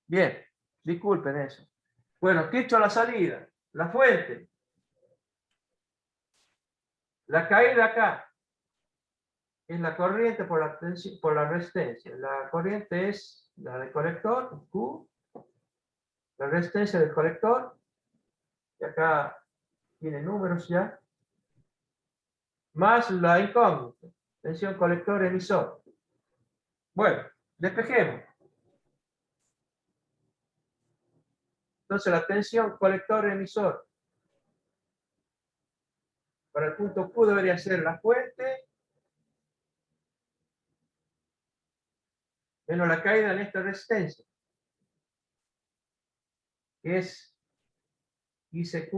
Bien, disculpen eso. Bueno, ¿qué he hecho la salida? La fuente. La caída acá es la corriente por la, por la resistencia. La corriente es la del colector, Q, la resistencia del colector, y acá tiene números ya, más la incógnita, tensión colector emisor. Bueno, despejemos. Entonces la tensión colector emisor para el punto Q debería ser la fuente menos la caída en esta resistencia, que es ICQ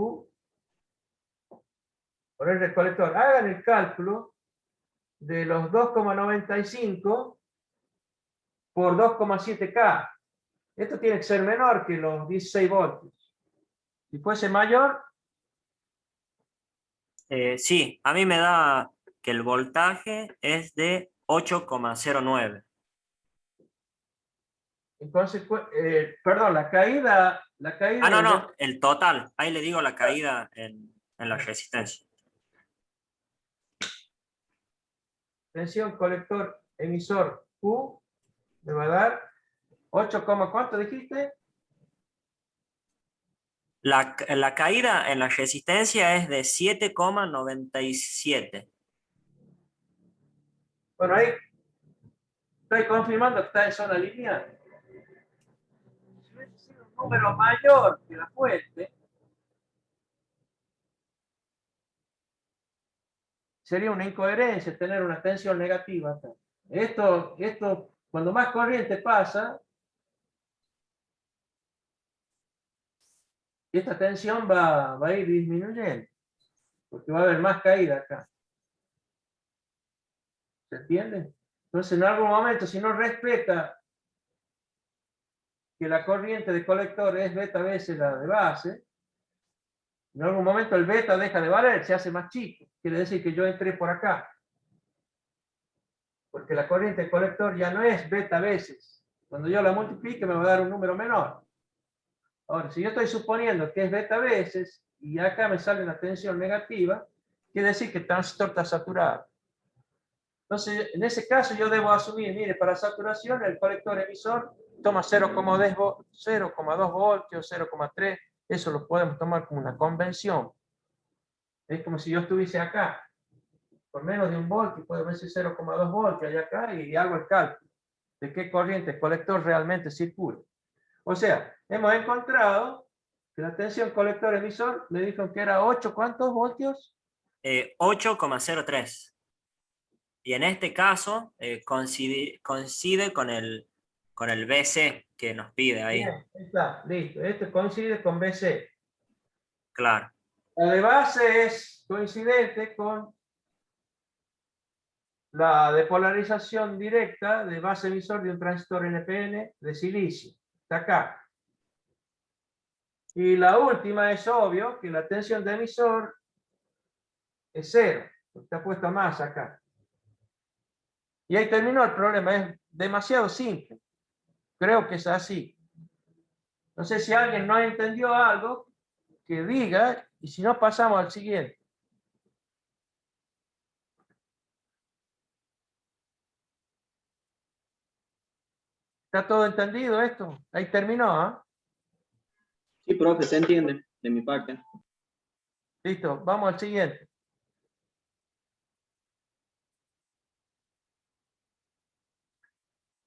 por el colector. Hagan el cálculo de los 2,95 por 2,7K. Esto tiene que ser menor que los 16 voltios. Si fuese mayor, Sí, a mí me da que el voltaje es de 8,09. entonces, perdón, la caída No, del no, el total. Ahí le digo la caída en la resistencia. tensión colector emisor Q me va a dar 8, ¿cuánto dijiste? La caída en la resistencia es de 7,97. Bueno, ahí estoy confirmando que está en zona lineal. Si hubiese sido un número mayor que la fuente, sería una incoherencia tener una tensión negativa acá. Esto, cuando más corriente pasa, esta tensión va a ir disminuyendo, porque va a haber más caída acá. ¿Se entiende? Entonces, en algún momento, si no respeta que la corriente de colector es beta veces la de base, en algún momento el beta deja de valer, se hace más chico. Quiere decir que yo entré por acá. Porque la corriente de colector ya no es beta veces. Cuando yo la multiplique me va a dar un número menor. Ahora, si yo estoy suponiendo que es beta veces y acá me sale una tensión negativa, quiere decir que el transistor está saturado. Entonces, en ese caso yo debo asumir, mire, para saturación el colector emisor toma 0,2 voltios, 0,3, eso lo podemos tomar como una convención. Es como si yo estuviese acá, por menos de un voltio, puedo ver si 0,2 voltios allá acá y hago el cálculo de qué corriente el colector realmente circula. O sea, hemos encontrado que la tensión colector emisor me dijo que era 8, ¿cuántos voltios? 8,03. Y en este caso coincide con el BC que nos pide ahí. Bien, está, listo. Este coincide con BC. Claro, La de base es coincidente con la depolarización directa de base emisor de un transistor NPN de silicio. Está acá. Y la última es obvio que la tensión de emisor es cero. Está puesta más acá. Y ahí terminó el problema. Es demasiado simple. Creo que es así. No sé si alguien no entendió algo, que diga, y si no pasamos al siguiente. ¿Está todo entendido esto? Ahí terminó, ¿eh? Sí, profe, se entiende de mi parte. Listo, vamos al siguiente.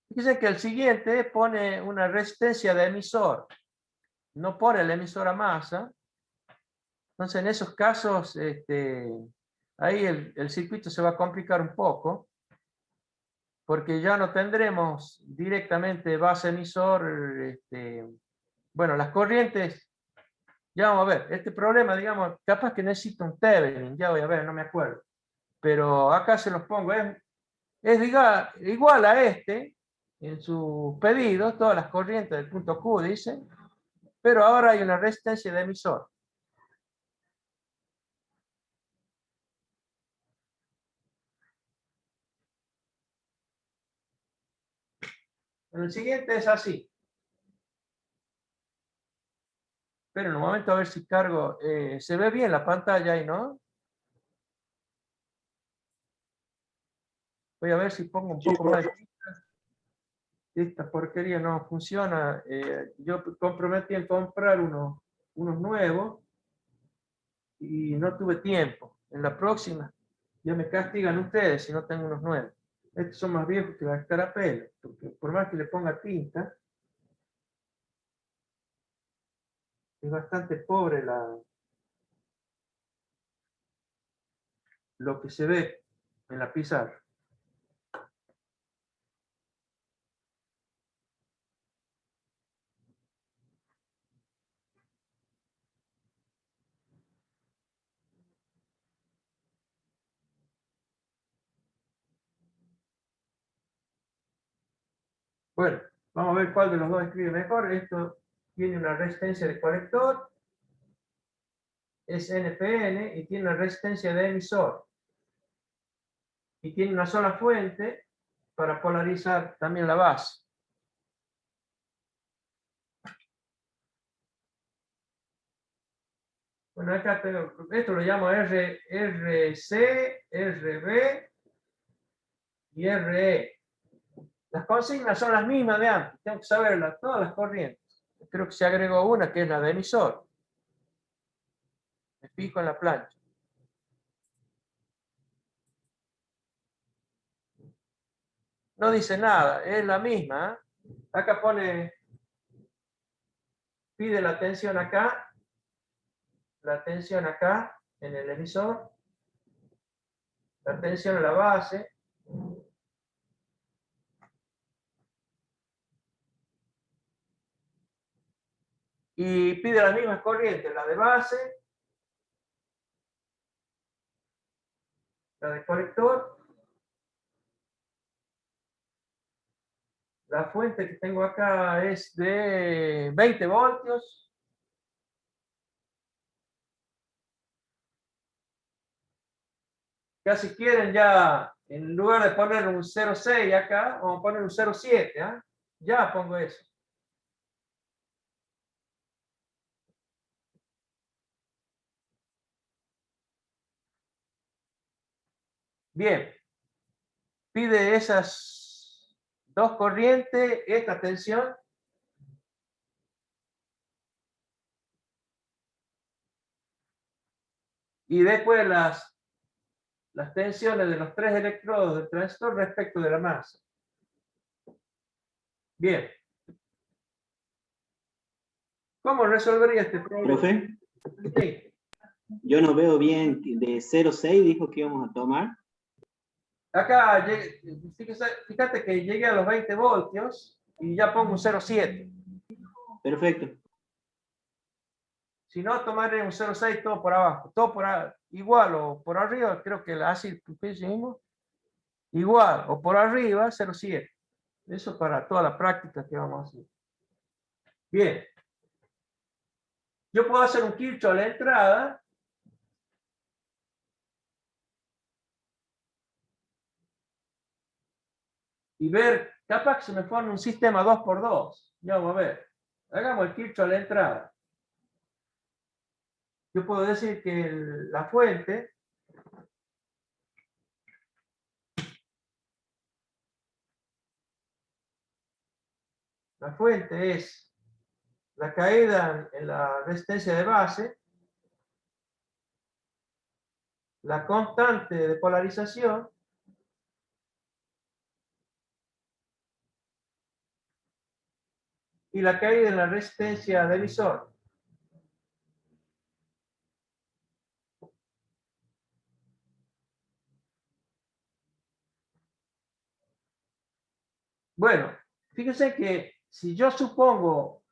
Dice que el siguiente pone una resistencia de emisor, no pone el emisor a masa. Entonces, en esos casos, ahí el circuito se va a complicar un poco, porque ya no tendremos directamente base emisor. Bueno, las corrientes, ya vamos a ver, este problema, digamos, capaz que necesita un Thevenin, ya voy a ver, no me acuerdo. Pero acá se los pongo, es igual a este, en sus pedidos, todas las corrientes del punto Q, dicen, pero ahora hay una resistencia de emisor. El siguiente es así. Esperen un momento a ver si cargo. Se ve bien la pantalla ahí, ¿no? Voy a ver si pongo un poco más de tinta. Esta porquería no funciona. Yo comprometí en comprar unos nuevos y no tuve tiempo. En la próxima ya me castigan ustedes si no tengo unos nuevos. Estos son más viejos que la escarapela, porque por más que le ponga tinta, es bastante pobre lo que se ve en la pizarra. Bueno, vamos a ver cuál de los dos escribe mejor. Esto tiene una resistencia de colector, es NPN y tiene una resistencia de emisor. Y tiene una sola fuente para polarizar también la base. Bueno, acá tengo, esto lo llamo RC, RB y RE. Las consignas son las mismas de antes, tengo que saberlas, todas las corrientes. Creo que se agregó una que es la de emisor. Me fijo en la plancha. No dice nada, es la misma. Acá pone, pide la tensión acá, la tensión acá en el emisor, la tensión en la base, y pide las mismas corrientes, la de base, la de colector, la fuente que tengo acá es de 20 voltios, ya si quieren ya, en lugar de poner un 0,6 acá, vamos a poner un 0,7, ¿eh? Ya pongo eso. Bien, pide esas dos corrientes, esta tensión, y después las tensiones de los tres electrodos del transistor respecto de la masa. Bien. ¿Cómo resolvería este problema? Profe, Sí. yo no veo bien de 0,6 dijo que íbamos a tomar. Acá, fíjate que llegué a los 20 voltios y ya pongo un 0,7. Perfecto. Si no, tomaré un 0,6 todo por abajo. Todo igual o por arriba, creo que así pusimos. Igual o por arriba, 0,7. Eso para toda la práctica que vamos a hacer. Bien. Yo puedo hacer un Kirchhoff a la entrada. Y ver, capaz que se me forma un sistema 2x2. Ya vamos a ver. Hagamos el Kirchhoff a la entrada. Yo puedo decir que la fuente es la caída en la resistencia de base, la constante de polarización y la caída en la resistencia de emisor. Bueno, fíjense que si yo supongo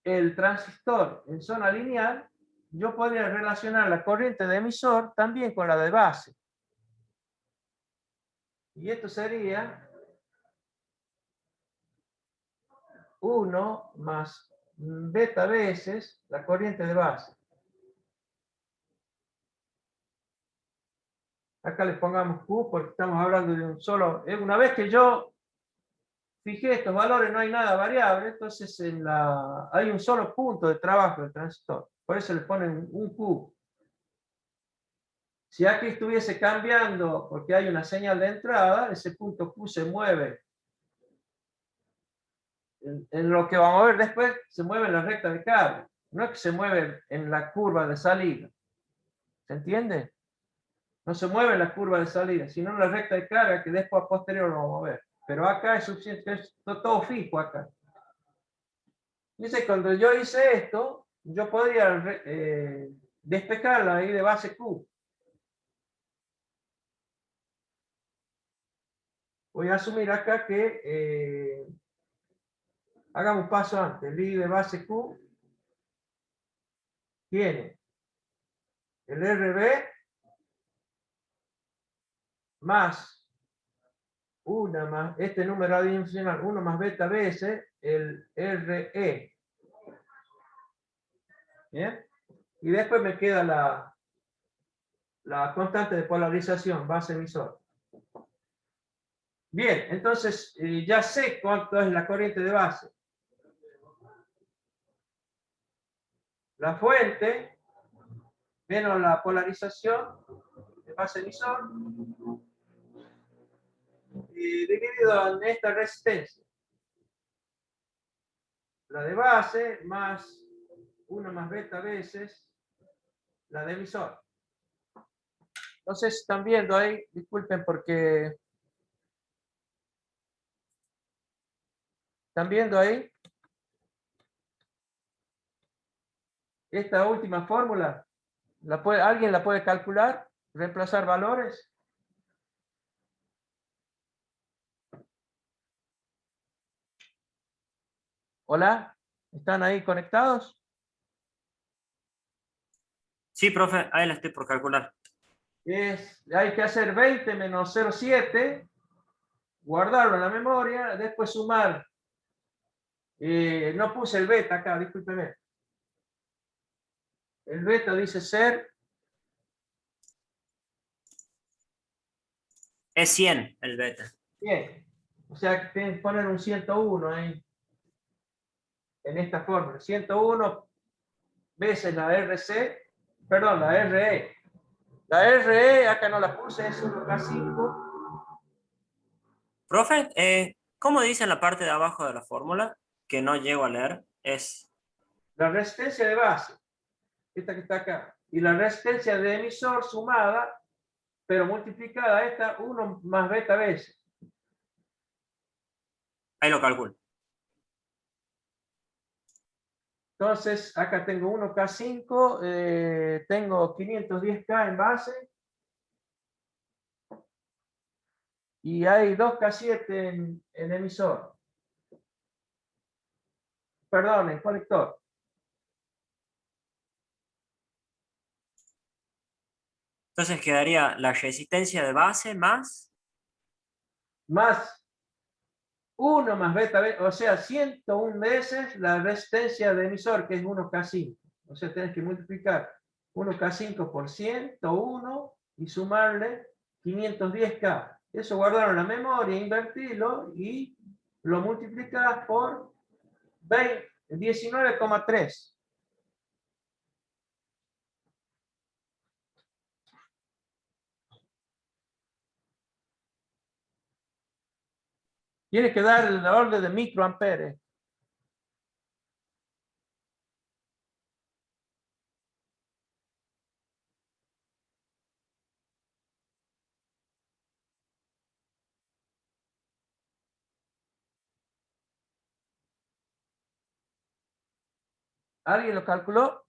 el transistor en zona lineal, yo podría relacionar la corriente de emisor también con la de base. Y esto sería 1 más beta veces la corriente de base. Acá le pongamos Q porque estamos hablando de un solo. Una vez que yo fijé estos valores, no hay nada variable, entonces hay un solo punto de trabajo del transistor. Por eso le ponen un Q. Si aquí estuviese cambiando porque hay una señal de entrada, ese punto Q se mueve. En lo que vamos a ver después, se mueve en la recta de carga. No es que se mueve en la curva de salida. ¿Se entiende? No se mueve en la curva de salida, sino en la recta de carga, que después a posterior lo vamos a ver. Pero acá es suficiente, es todo fijo acá. Dice, cuando yo hice esto, yo podría despejarla ahí de base Q. Voy a asumir acá que hagamos un paso antes. El I de base Q tiene el RB más este número adicional, 1 más beta veces el RE. ¿Bien? Y después me queda la constante de polarización, base emisor. Bien, entonces ya sé cuánto es la corriente de base. La fuente menos la polarización de base emisor dividido en esta resistencia. La de base más 1 más beta veces la de emisor. Entonces están viendo ahí, disculpen porque están viendo ahí esta última fórmula. ¿Alguien la puede calcular? ¿Reemplazar valores? Hola, ¿están ahí conectados? Sí, profe, ahí la estoy por calcular. Hay que hacer 20 menos 0,7, guardarlo en la memoria, después sumar. No puse el beta acá, discúlpeme. El beta dice ser. Es 100 el beta. Bien. O sea que tienen que poner un 101 ahí. En esta fórmula. 101 veces la RC, perdón, la RE. La RE, acá no la puse, es 1K5. Profe, ¿cómo dice en la parte de abajo de la fórmula? Que no llego a leer. Es La resistencia de base, esta que está acá. Y la resistencia de emisor sumada, pero multiplicada a esta 1 más beta veces. ahí lo calculo. Entonces, acá tengo 1K5, tengo 510K en base. Y hay 2K7 en emisor. Perdón, en colector. Entonces quedaría la resistencia de base más. Más 1 más beta, o sea, 101 veces la resistencia de emisor, que es 1K5. O sea, tienes que multiplicar 1K5 por 101 y sumarle 510K. Eso guardarlo en la memoria, invertirlo y lo multiplicas por 19,3. Tiene que dar el orden de microamperes. ¿Alguien lo calculó?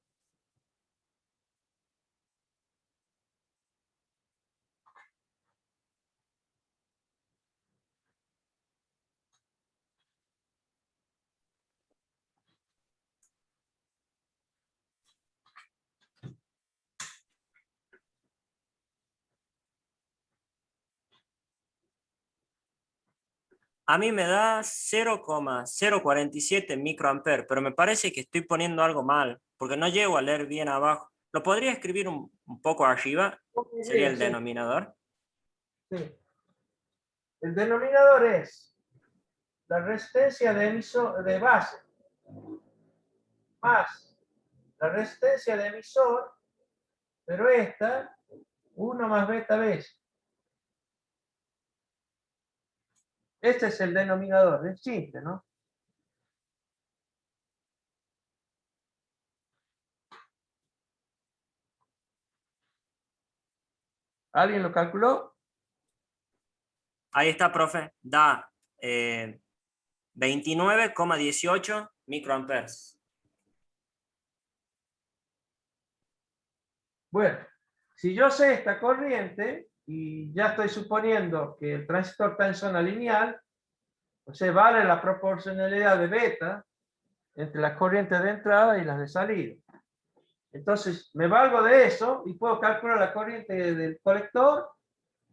A mí me da 0,047 microamperes, pero me parece que estoy poniendo algo mal, porque no llego a leer bien abajo. ¿Lo podría escribir un poco arriba? Sería el Sí. denominador. Sí. El denominador es la resistencia de base más la resistencia de emisor, pero esta, 1 más beta veces. Este es el denominador, es simple, ¿no? ¿Alguien lo calculó? Ahí está, profe. Da 29,18 microamperes. Bueno, si yo sé esta corriente y ya estoy suponiendo que el transistor está en zona lineal, o sea, vale la proporcionalidad de beta entre las corrientes de entrada y las de salida. Entonces, me valgo de eso y puedo calcular la corriente del colector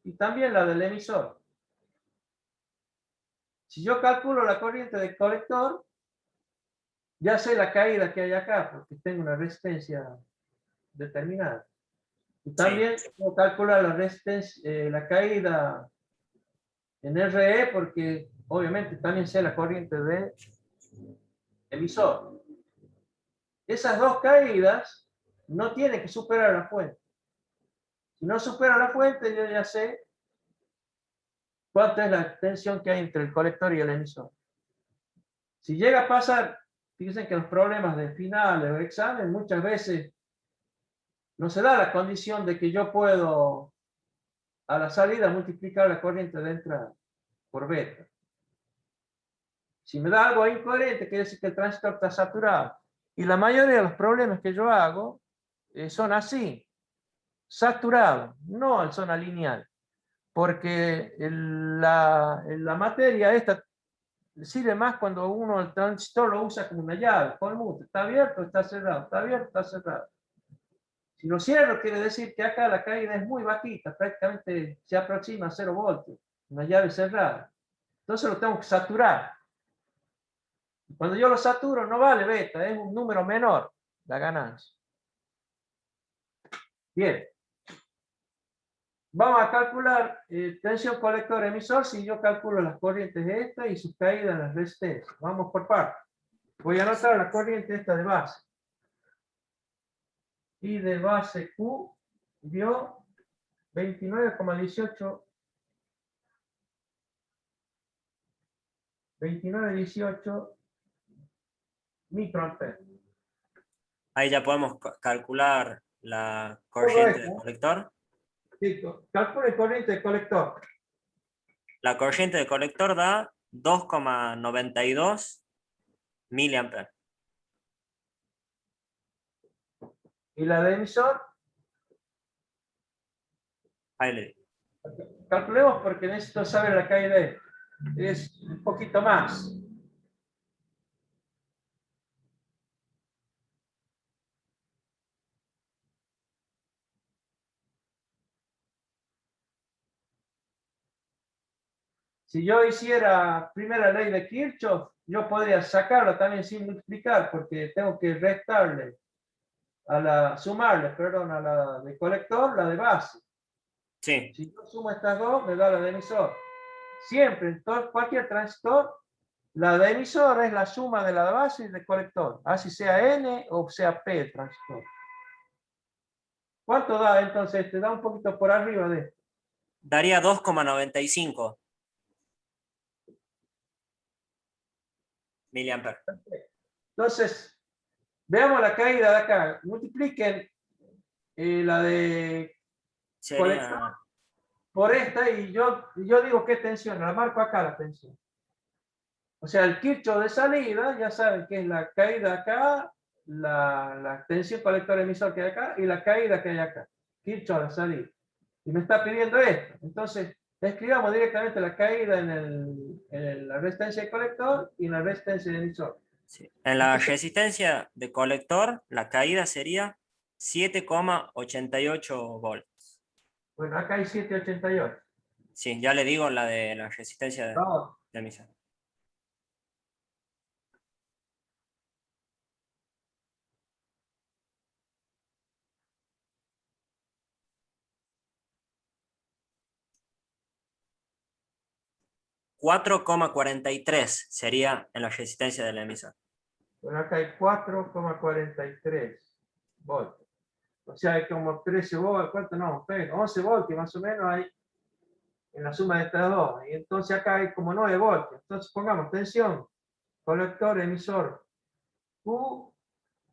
y también la del emisor. Si yo calculo la corriente del colector, ya sé la caída que hay acá, porque tengo una resistencia determinada. Y también puedo calcular la resistencia, la caída en RE, porque obviamente también sé la corriente de emisor. Esas dos caídas no tienen que superar la fuente. Si no supera la fuente, yo ya sé cuánto es la tensión que hay entre el colector y el emisor. Si llega a pasar, fíjense que los problemas de finales o examen muchas veces no se da la condición de que yo puedo a la salida multiplicar la corriente de entrada por beta. Si me da algo incoherente, quiere decir que el transistor está saturado. Y la mayoría de los problemas que yo hago son así, saturados, no en zona lineal. Porque la materia esta sirve más cuando uno el transistor lo usa como una llave, conmuta, está abierto, está cerrado, está abierto, está cerrado. Si lo cierro, quiere decir que acá la caída es muy bajita, prácticamente se aproxima a 0 voltios, una llave cerrada. Entonces lo tengo que saturar. Cuando yo lo saturo, no vale beta, es un número menor la ganancia. Bien. Vamos a calcular tensión colector emisor si yo calculo las corrientes de esta y sus caídas en las resistencias. Vamos por partes. Voy a anotar la corriente esta de base. Y de base Q dio 29,18 29,18 microamperes. Ahí ya podemos calcular la Todo corriente del esto, colector. calcule corriente de colector. La corriente del colector da 2,92 miliamperes. Y la de emisor, Ahí le digo. calculemos porque necesito saber la caída. Es un poquito más. Si yo hiciera primera ley de Kirchhoff, yo podría sacarla también sin multiplicar, porque tengo que restarle sumarle, perdón, a la de colector, la de base. Sí, Si yo sumo estas dos, me da la de emisor. Siempre, en cualquier transistor, la de emisor es la suma de la de base y de colector, así sea N o sea P el transistor. ¿Cuánto da entonces? Te da un poquito por arriba de esto. daría 2,95 miliamperes. Entonces, veamos la caída de acá. Multipliquen la de colector Sería, por esta y yo digo qué tensión, la marco acá la tensión. O sea, el Kirchhoff de salida, ya saben que es la caída acá, la tensión colector emisor que hay acá y la caída que hay acá. Kirchhoff de salida. Y me está pidiendo esto. Entonces, escribamos directamente la caída en la resistencia de colector y en la resistencia de emisor. sí. En la resistencia de colector, la caída sería 7,88 volts. Bueno, acá hay 788. Sí, ya le digo la de la resistencia Vamos. de emisión. 4,43 sería en la resistencia del emisor. Bueno, acá hay 4,43 voltios. O sea, hay como 13 voltios, ¿cuánto no? 11 voltios más o menos hay en la suma de estas dos. Y entonces acá hay como 9 voltios. Entonces pongamos tensión, colector, emisor. Q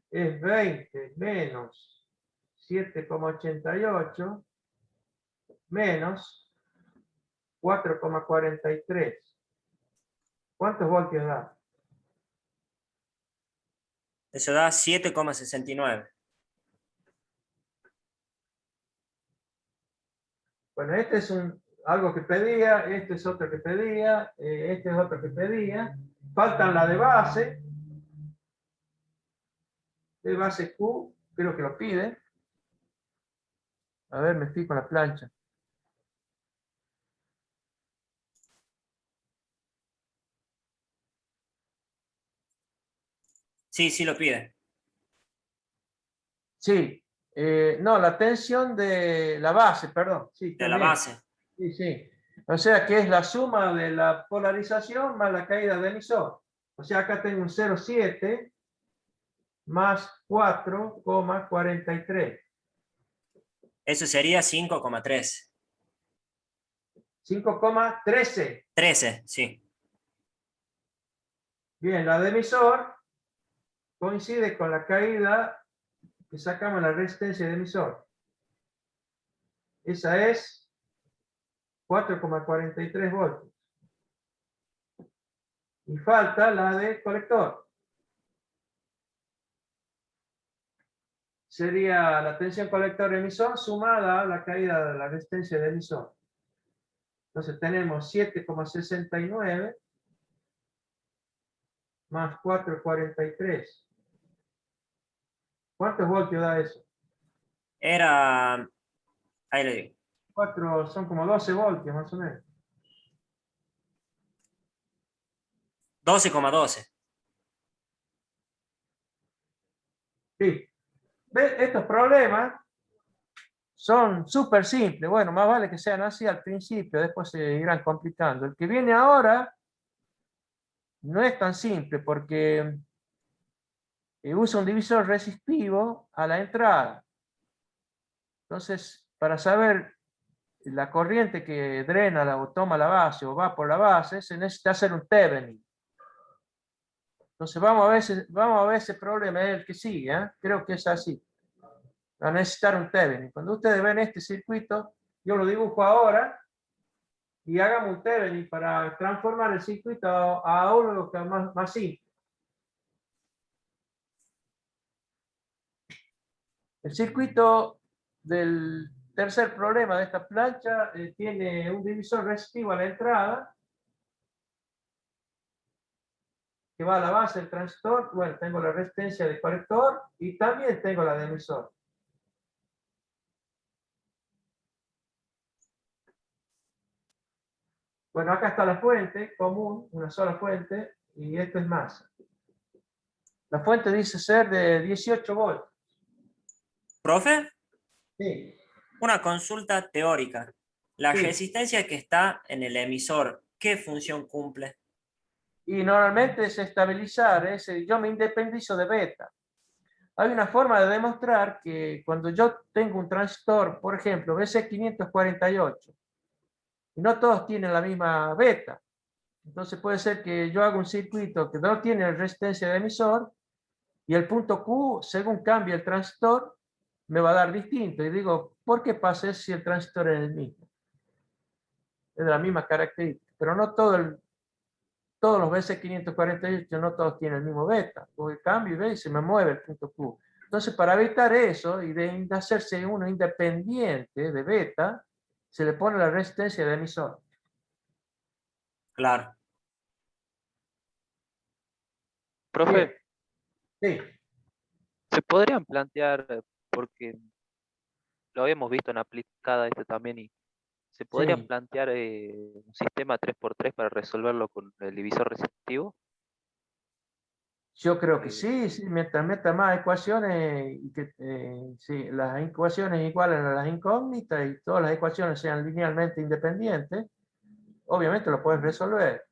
es 20 menos 7,88 menos 4,43. ¿Cuántos voltios da? Eso da 7,69. Bueno, este es algo que pedía, este es otro que pedía, este es otro que pedía. Faltan la de base Q, creo que lo pide. A ver, me fijo en la plancha. Sí, sí lo pide. Sí, no, la tensión de la base, perdón. Sí, De la también. base. Sí, sí. O sea que es la suma de la polarización más la caída del emisor. O sea, acá tengo un 0,7 más 4,43. Eso sería 5,3. 5,13. 13, sí. Bien, la de emisor coincide con la caída que sacamos la resistencia de emisor. Esa es 4,43 voltios. Y falta la de colector. Sería la tensión colector emisor sumada a la caída de la resistencia de emisor. Entonces tenemos 7,69 más 4,43. ¿Cuántos voltios da eso? Era, ahí le digo, 4, son como 12 voltios más o menos. 12,12. Sí. ¿Ves? Estos problemas son súper simples. Bueno, más vale que sean así al principio, después se irán complicando. El que viene ahora no es tan simple porque usa un divisor resistivo a la entrada. Entonces, para saber la corriente que drena o toma la base o va por la base, se necesita hacer un Thevenin. Entonces, vamos a ver ese problema, es el que sigue, ¿eh? Creo que es así. Va a necesitar un Thevenin. Cuando ustedes ven este circuito, yo lo dibujo ahora y hagamos un Thevenin para transformar el circuito a uno que es más simple. El circuito del tercer problema de esta plancha tiene un divisor resistivo a la entrada que va a la base del transistor. Bueno, tengo la resistencia del colector y también tengo la de emisor. Bueno, acá está la fuente común, una sola fuente, y esto es masa. La fuente dice ser de 18 volts. ¿Profe? Sí, Una consulta teórica. La sí. resistencia que está en el emisor, ¿qué función cumple? Y normalmente es estabilizar, yo me independizo de beta. Hay una forma de demostrar que cuando yo tengo un transistor, por ejemplo, BC548, y no todos tienen la misma beta, entonces puede ser que yo haga un circuito que no tiene resistencia de emisor y el punto Q, según cambie el transistor, me va a dar distinto. Y digo, ¿por qué pasa eso si el transistor es el mismo? Es de la misma característica, pero no todos los BC548 no todos tienen el mismo beta, porque cambio y ve y se me mueve el punto Q. Entonces, para evitar eso y de hacerse uno independiente de beta, se le pone la resistencia de emisor. Claro. Profe, Bien. Sí, ¿se podrían plantear, porque lo habíamos visto en aplicada este también, y se podrían sí. plantear un sistema 3x3 para resolverlo con el divisor resistivo? Yo creo que Eh, sí, sí, mientras meta más ecuaciones y que sí, las ecuaciones igualen a las incógnitas y todas las ecuaciones sean linealmente independientes, obviamente lo puedes resolver.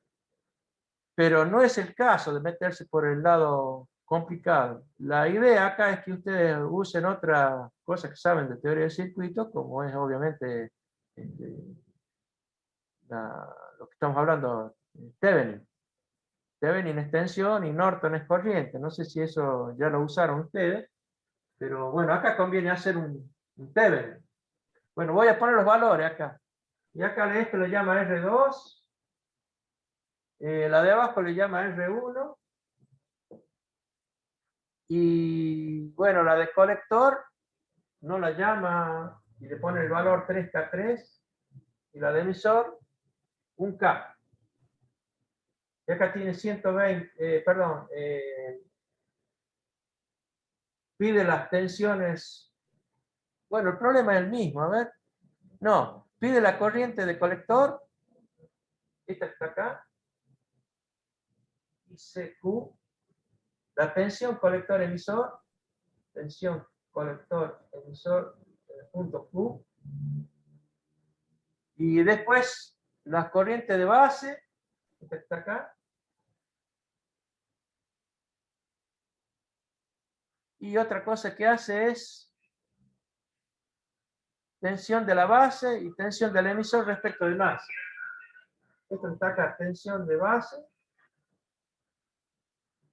Pero no es el caso de meterse por el lado complicado. La idea acá es que ustedes usen otra cosa que saben de teoría de circuitos, como es obviamente este, lo que estamos hablando, Thevenin. Thevenin es tensión y Norton es corriente. No sé si eso ya lo usaron ustedes, pero bueno, acá conviene hacer un Thevenin. Bueno, voy a poner los valores acá. Y acá esto le llama R2, la de abajo le llama R1, y bueno, la de colector no la llama y le pone el valor 3K3, y la de emisor 1K. Y acá tiene 120, perdón, pide las tensiones. Bueno, el problema es el mismo, a ver. No, pide la corriente de colector, esta que está acá, ICQ, la tensión colector emisor, tensión colector emisor, punto Q, y después las corrientes de base, esta que está acá, y otra cosa que hace es tensión de la base y tensión del emisor respecto del masa. Esto está acá, tensión de base,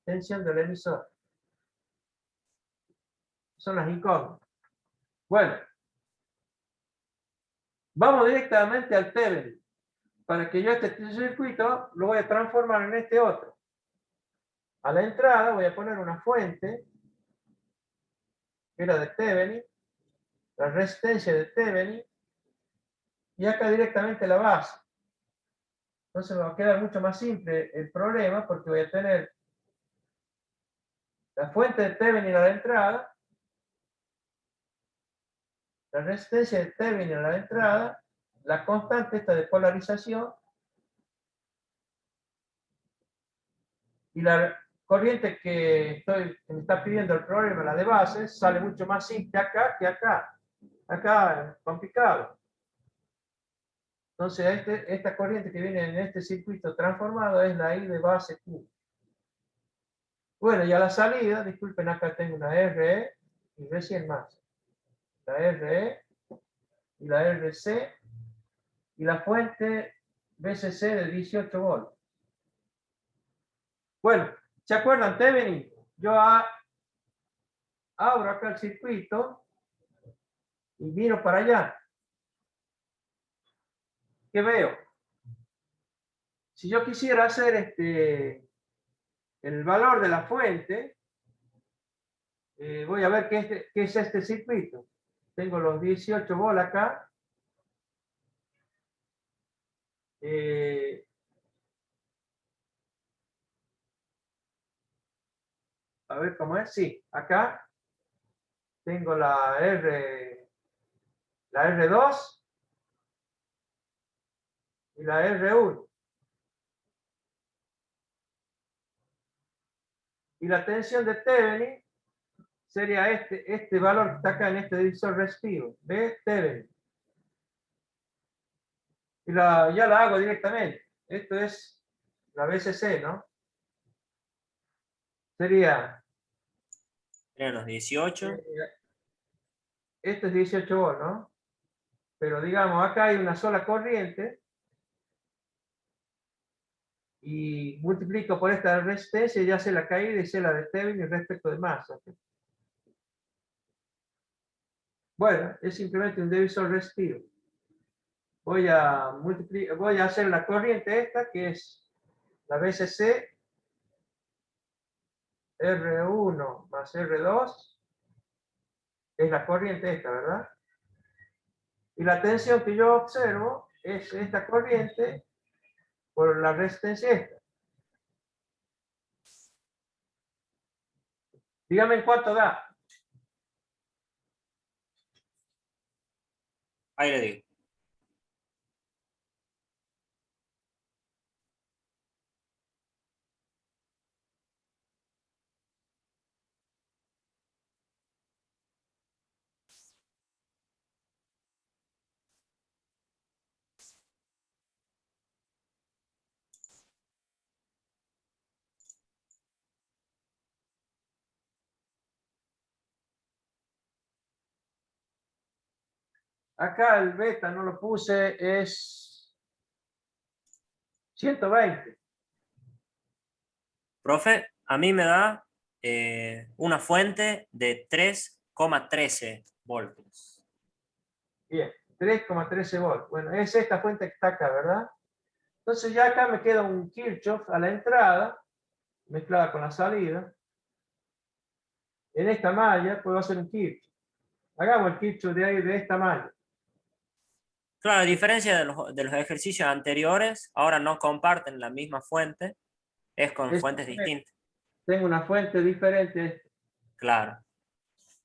tensión del emisor. Son las incógnitas. Bueno, vamos directamente al Thevenin. Para que yo este circuito lo voy a transformar en este otro. A la entrada voy a poner una fuente, que era de Thevenin, la resistencia de Thevenin, y acá directamente la base. Entonces me va a quedar mucho más simple el problema, porque voy a tener la fuente de Thevenin a la entrada, la resistencia de Thevenin a la entrada, la constante esta de polarización, y la corriente que me está pidiendo el problema, la de base, sale mucho más simple acá que acá. Acá es complicado. Entonces, esta corriente que viene en este circuito transformado es la I de base Q. Bueno, y a la salida, disculpen, acá tengo una RE y recién más. La RE y la RC y la fuente BCC de 18 volts. Bueno, ¿se acuerdan, Thevenin? Yo abro acá el circuito y miro para allá. ¿Qué veo? Si yo quisiera hacer el valor de la fuente, voy a ver qué es este circuito. Tengo los 18 volts acá. A ver cómo es. Sí, acá tengo la R2 y la R1. Y la tensión de Thevenin sería este valor que está acá en este divisor resistivo, de Thevenin. Y ya la hago directamente. Esto es la BCC, ¿no? Sería... Eran los 18. Esto es 18 volts, ¿no? Pero digamos, acá hay una sola corriente y multiplico por esta resistencia y ya sé la caída y sé la de Thevenin respecto de masa. Bueno, es simplemente un divisor resistivo. Voy a hacer la corriente esta, que es la BCC R1 más R2, es la corriente esta, ¿verdad? Y la tensión que yo observo es esta corriente por la resistencia esta. Dígame en cuánto da. Ahí le digo. Acá el beta no lo puse, es 120. Profe, a mí me da una fuente de 3,13 voltios. Bien, 3,13 volts. Bueno, es esta fuente que está acá, ¿verdad? Entonces ya acá me queda un Kirchhoff a la entrada, mezclada con la salida. En esta malla puedo hacer un Kirchhoff. Hagamos el Kirchhoff de ahí, de esta malla. Claro, a diferencia de los ejercicios anteriores, ahora no comparten la misma fuente, es con fuentes distintas. Tengo una fuente diferente. Claro.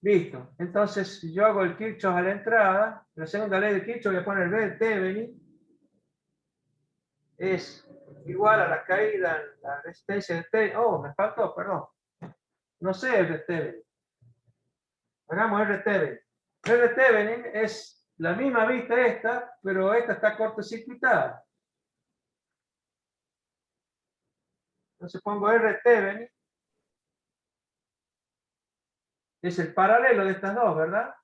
Listo. Entonces, si yo hago el Kirchhoff a la entrada, la segunda ley de Kirchhoff, voy a poner B de Thevenin, es igual a la caída en la resistencia de Thevenin. Oh, me faltó, perdón. No sé R de Thevenin. Hagamos R de Thevenin. R de Thevenin es la misma vista esta, pero esta está cortocircuitada. Entonces pongo R de Thevenin. Es el paralelo de estas dos, ¿verdad?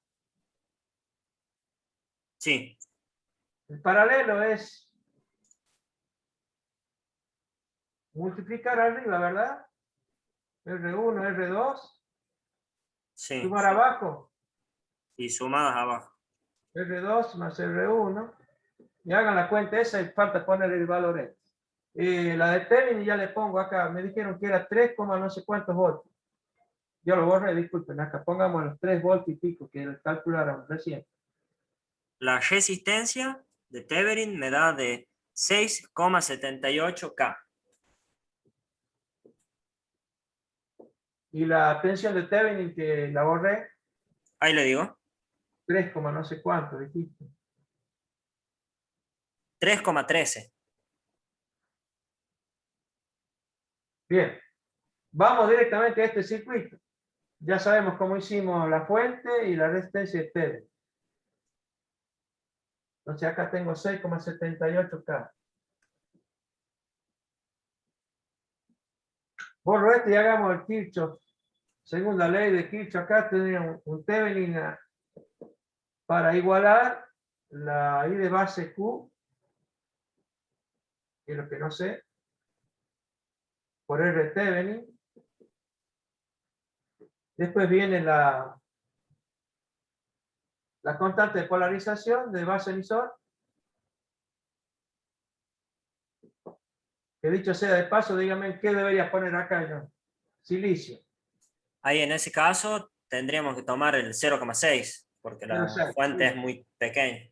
Sí, El paralelo es multiplicar arriba, ¿verdad? R1, R2, sí. sumar abajo, Y sumadas abajo. R2 más R1, y hagan la cuenta esa y falta poner el valor este. La de Thevenin ya le pongo acá, me dijeron que era 3, no sé cuántos voltios. Yo lo borré, disculpen, acá pongamos los 3 voltios y pico que calcularon recién. La resistencia de Thevenin me da de 6,78K. Y la tensión de Thevenin que la borré, Ahí le digo, 3, no sé cuánto, dijiste. 3,13. Bien, vamos directamente a este circuito. Ya sabemos cómo hicimos la fuente y la resistencia de Thevenin. Entonces acá tengo 6,78K. Borro esto y hagamos el Kirchhoff. Según la ley de Kirchhoff, acá tenía un Thevenin para igualar la I de base Q, que es lo que no sé, por R Thevenin. Después viene la constante de polarización de base emisor, que dicho sea de paso, díganme qué debería poner acá yo. Silicio. Ahí en ese caso tendríamos que tomar el 0,6 porque la 0,6. fuente es muy pequeña.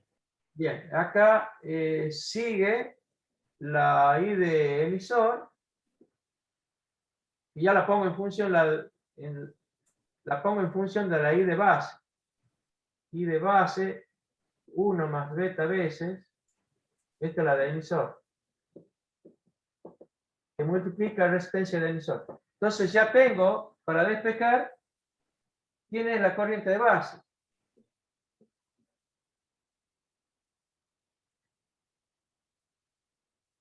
Bien, acá sigue la I de emisor y ya la pongo en función la pongo en función de la I de base. I de base 1 más beta veces, esta es la de emisor, que multiplica la resistencia del emisor. Entonces ya tengo, para despejar, quién es la corriente de base.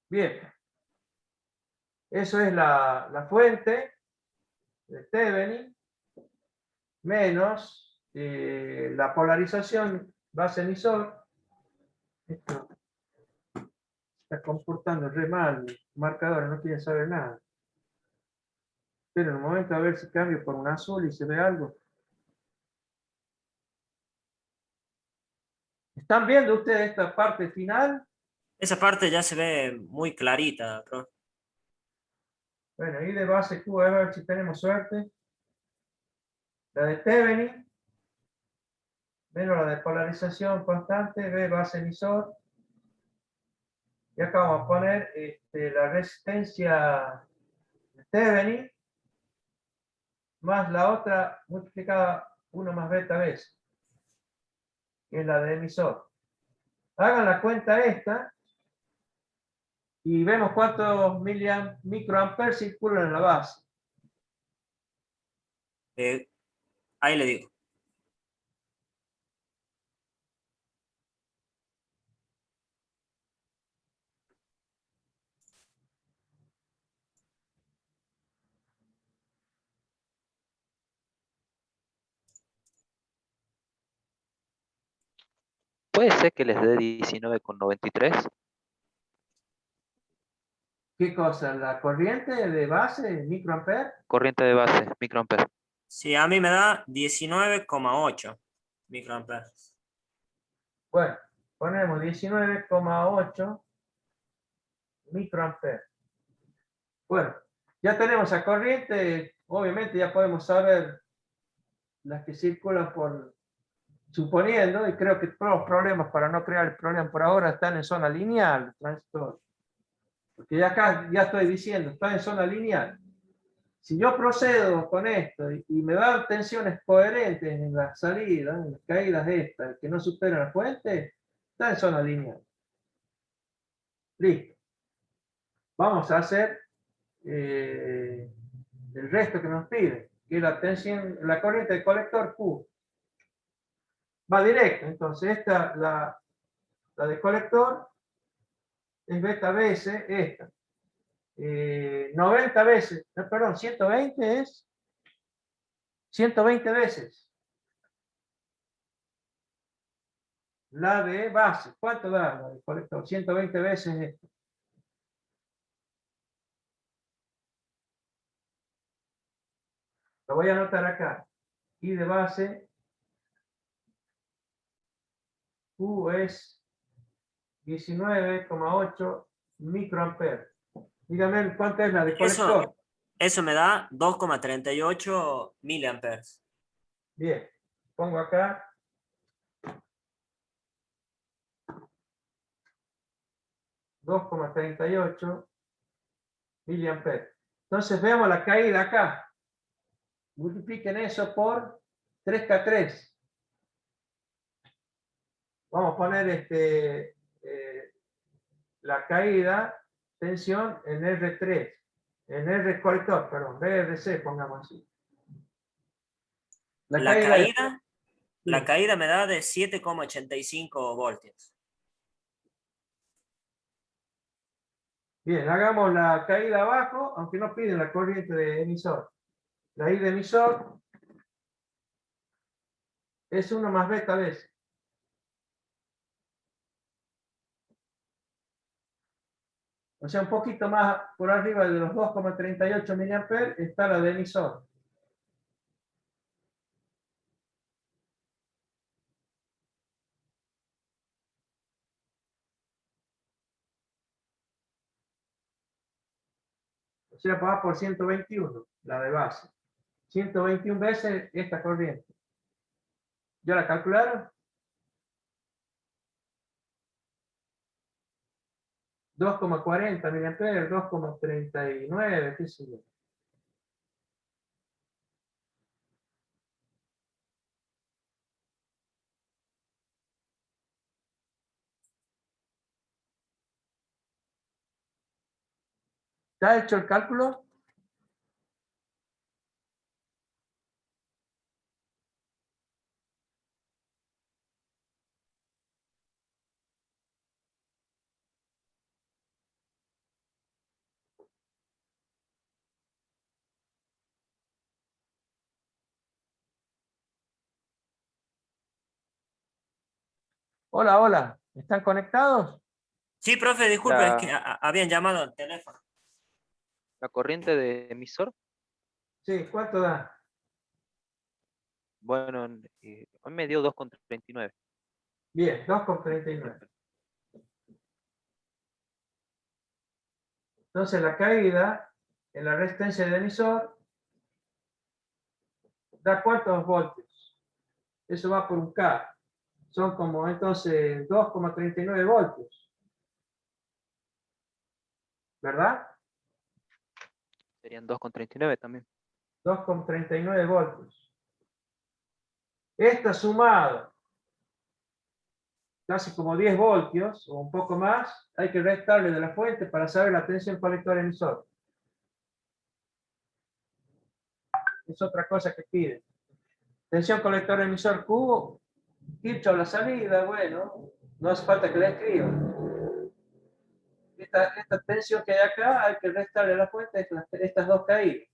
Bien, eso es la fuente de Thevenin menos la polarización base-emisor. Esto está comportando re mal, el marcador no quiere saber nada. Pero en un momento a ver si cambio por un azul y se ve algo. ¿Están viendo ustedes esta parte final? Esa parte ya se ve muy clarita, profe. Bueno, ahí de base Q, a ver si tenemos suerte. La de Thevenin, menos la de polarización constante, B base emisor. Y acá vamos a poner la resistencia de Thevenin más la otra multiplicada 1 más beta veces, que es la de emisor. Hagan la cuenta esta y vemos cuántos microamperes circulan en la base. Ahí le digo. ¿Puede ser que les dé 19,93? ¿Qué cosa? ¿La corriente de base, microamper? Corriente de base, microamperes. Sí, a mí me da 19,8 microamperes. Bueno, ponemos 19,8 microamperes. Bueno, ya tenemos la corriente, obviamente ya podemos saber las que circulan por, suponiendo, y creo que todos los problemas, para no crear el problema por ahora, están en zona lineal, transistor. Porque ya acá ya estoy diciendo, está en zona lineal. Si yo procedo con esto y me dan tensiones coherentes en las salidas, en las caídas estas, que no superan la fuente, está en zona lineal. Listo. Vamos a hacer el resto que nos pide, que es la tensión, la corriente del colector Q. Va directo, entonces esta, la del colector, es beta veces esta. 90 veces, perdón, 120 es 120 veces la de base. ¿Cuánto da la del colector? 120 veces esto. Lo voy a anotar acá. Y de base, Q es 19,8 microamperes. Dígame cuánto es la de colector. Eso me da 2,38 miliamperes. Bien, pongo acá. $2,38 miliamperes. Entonces veamos la caída acá. Multipliquen eso por 3K3. Vamos a poner la caída, tensión en R3. En R colector, perdón, BRC, pongamos así. La caída me da de 7,85 voltios. Bien, hagamos la caída abajo, aunque no piden la corriente de emisor. La I de emisor es 1 más beta veces. O sea, un poquito más por arriba de los 2,38 miliamperes está la de emisor. O sea, va por 121, la de base. 121 veces esta corriente. ¿Ya la calcularon? 2,40 miliamperes, 2,39, qué sé yo. ¿Está hecho el cálculo? Hola, hola. ¿Están conectados? Sí, profe, disculpe, es que habían llamado al teléfono. La corriente de emisor, Sí, ¿cuánto da? bueno, hoy me dio 2,39. Bien, 2,39. Entonces la caída en la resistencia del emisor da ¿cuántos voltios? Eso va por un K. Son como entonces 2,39 voltios. ¿Verdad? Serían 2,39 también. 2,39 voltios. Esta sumado casi como 10 voltios o un poco más, hay que restarle de la fuente para saber la tensión colector emisor. Es otra cosa que pide. Tensión colector emisor Q, Kirchhoff la salida, bueno, no hace falta que la escriba. Esta tensión que hay acá hay que restarle a la fuente estas dos caídas.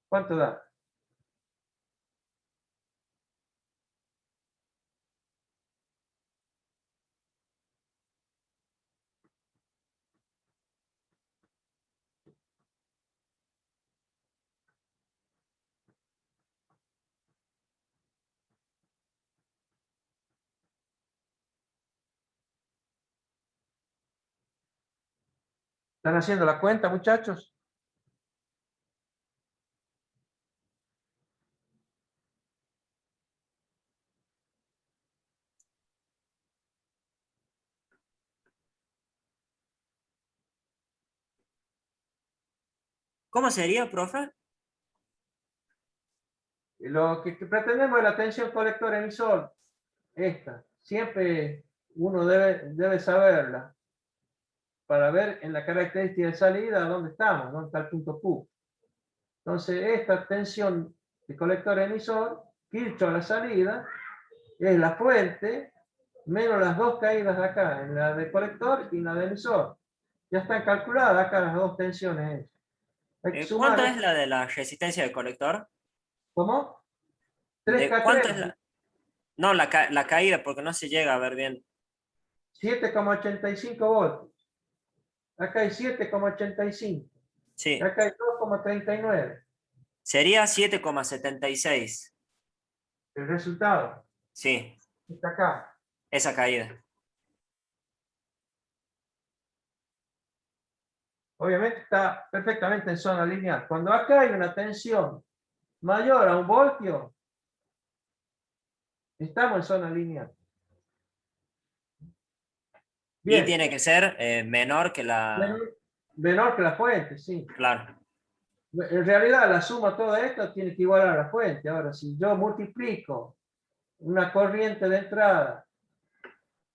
¿Cuánto da? ¿Están haciendo la cuenta, muchachos? ¿Cómo sería, profe? Lo que pretendemos es la tensión colector-emisor. Esta. Siempre uno debe saberla para ver en la característica de salida dónde estamos, dónde está el punto Q. Entonces, esta tensión de colector-emisor, Kirchhoff a la salida, es la fuente menos las dos caídas de acá, en la de colector y en la de emisor. Ya están calculadas acá las dos tensiones. Hay que ¿Cuánto es sumar. la de la resistencia del colector? ¿Cómo? ¿De cuánto es 3K3, la? No, la caída, porque no se llega a ver bien. 7,85 voltios. Acá hay 7,85. Sí, Acá hay 2,39. sería 7,76. El resultado Sí, está acá. esa caída. Obviamente está perfectamente en zona lineal. Cuando acá hay una tensión mayor a 1 voltio, estamos en zona lineal. Y Bien. tiene que ser menor que la... Menor que la fuente, sí. Claro. En realidad, la suma de todo esto tiene que igualar a la fuente. Ahora, si yo multiplico una corriente de entrada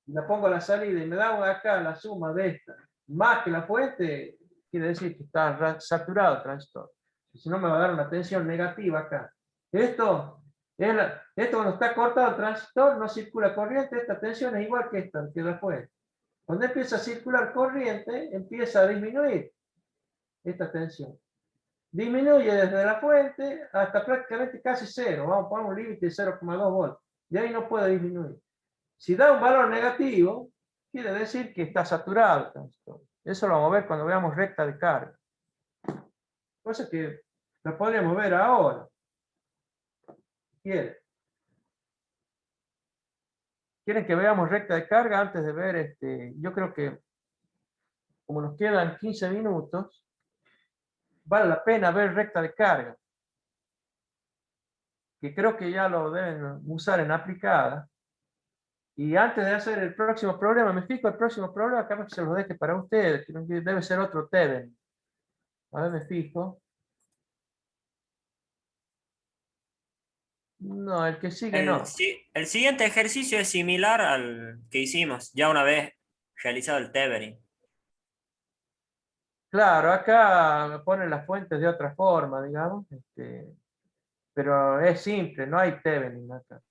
y la pongo a la salida y me da acá la suma de esta, más que la fuente, quiere decir que está saturado el transistor. Si no, me va a dar una tensión negativa acá. Esto cuando está cortado el transistor, no circula corriente, esta tensión es igual que esta, que la fuente. Cuando empieza a circular corriente, empieza a disminuir esta tensión. Disminuye desde la fuente hasta prácticamente casi cero. Vamos a poner un límite de 0,2 volts. Y ahí no puede disminuir. Si da un valor negativo, quiere decir que está saturado el transistor. Eso lo vamos a ver cuando veamos recta de carga. Cosa que lo podríamos ver ahora. ¿Quieren que veamos recta de carga antes de ver yo creo que como nos quedan 15 minutos, vale la pena ver recta de carga, que creo que ya lo deben usar en aplicada. Y antes de hacer el próximo problema, me fijo el próximo problema, capaz que se lo deje para ustedes, que debe ser otro Thevenin. A ver, me fijo. No, el que sigue no. El siguiente ejercicio es similar al que hicimos ya una vez realizado el Thevenin. Claro, acá me ponen las fuentes de otra forma, digamos, pero es simple, no hay Thevenin acá.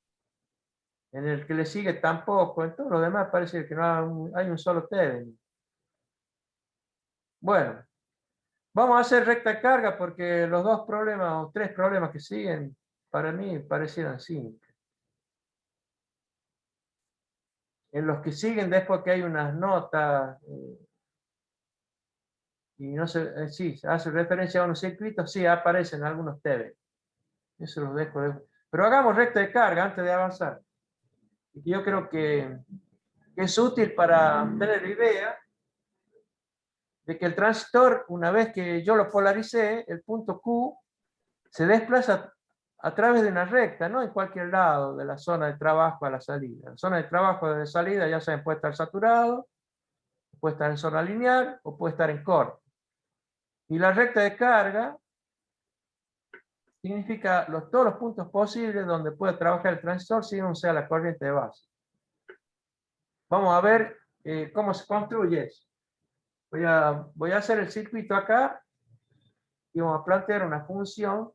En el que le sigue tampoco, en todo lo demás parece que no hay un solo Thevenin. Bueno, vamos a hacer recta carga porque los dos problemas o tres problemas que siguen para mí parecieran simples. En los que siguen después que hay unas notas y no sé, sí, hace referencia a unos circuitos, sí aparecen algunos Thevenin. Eso los dejo. Pero hagamos recta de carga antes de avanzar. Yo creo que es útil para tener la idea de que el transistor, una vez que yo lo polaricé, el punto Q se desplaza a través de una recta, no en cualquier lado de la zona de trabajo a la salida. La zona de trabajo de salida ya saben, puede estar saturado, puede estar en zona lineal o puede estar en corto. Y la recta de carga significa todos los puntos posibles donde puede trabajar el transistor si no sea la corriente de base. Vamos a ver cómo se construye eso. Voy a hacer el circuito acá y vamos a plantear una función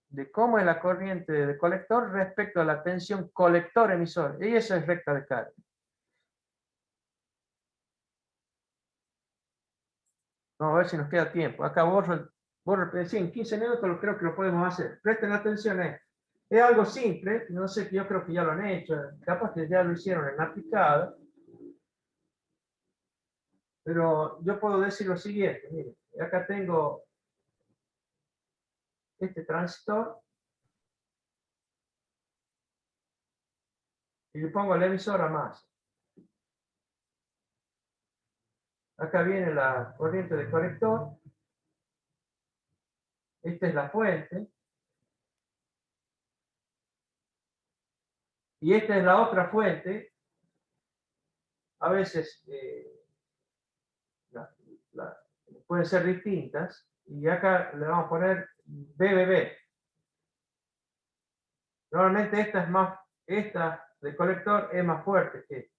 de cómo es la corriente de colector respecto a la tensión colector-emisor. Y eso es recta de carga. Vamos a ver si nos queda tiempo. Acá borro sí, en 15 minutos creo que lo podemos hacer. Presten atención a esto. Es algo simple, no sé, yo creo que ya lo han hecho, capaz que ya lo hicieron en la aplicada, pero yo puedo decir lo siguiente, miren, acá tengo este transistor y le pongo el emisor a más. Acá viene la corriente de colector. Esta es la fuente. Y esta es la otra fuente. A veces pueden ser distintas. Y acá le vamos a poner BBB. Normalmente esta de colector es más fuerte que esta.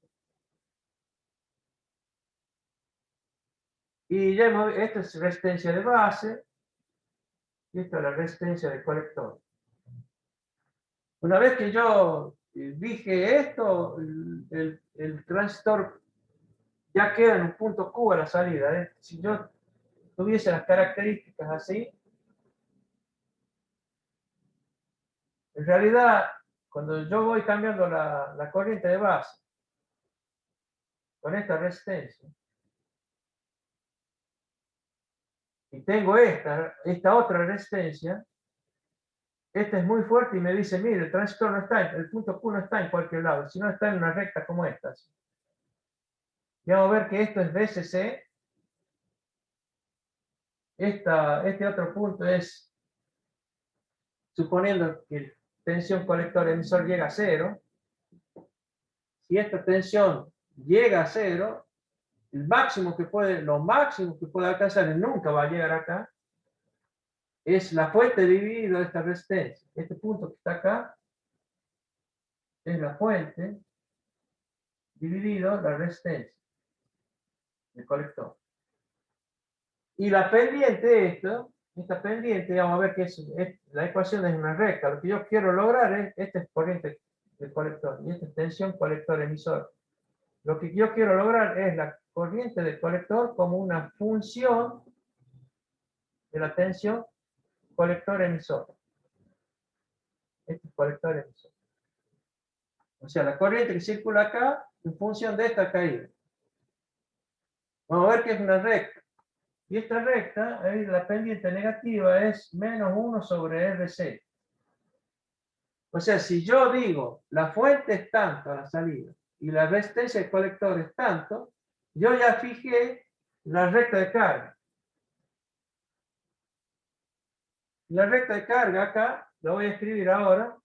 Y ya esta es resistencia de base. Y esta es la resistencia de colector. Una vez que yo dije esto, el transistor ya queda en un punto Q a la salida. ¿Eh? Si yo tuviese las características así, en realidad, cuando yo voy cambiando la corriente de base con esta resistencia, y tengo esta otra resistencia, esta es muy fuerte y me dice, mire, el transistor no está, el punto Q no está en cualquier lado, sino está en una recta como esta. Y vamos a ver que esto es VCC. Este otro punto es, suponiendo que tensión colector emisor llega a 0, si esta tensión llega a 0, lo máximo que puede alcanzar, y nunca va a llegar acá, es la fuente dividido esta resistencia. Este punto que está acá es la fuente dividido la resistencia del colector. Y la pendiente, esta pendiente, vamos a ver que la ecuación es una recta. Lo que yo quiero lograr es esta es corriente del colector y esta es tensión colector-emisor. Lo que yo quiero lograr es la corriente del colector como una función de la tensión colector-emisor. Este es colector-emisor. O sea, la corriente que circula acá en función de esta caída. Vamos a ver que es una recta. Y esta recta, ahí la pendiente negativa es menos 1 sobre RC. O sea, si yo digo la fuente es tanto a la salida y la resistencia del colector es tanto, yo ya fijé la recta de carga. La recta de carga acá, la voy a escribir ahora,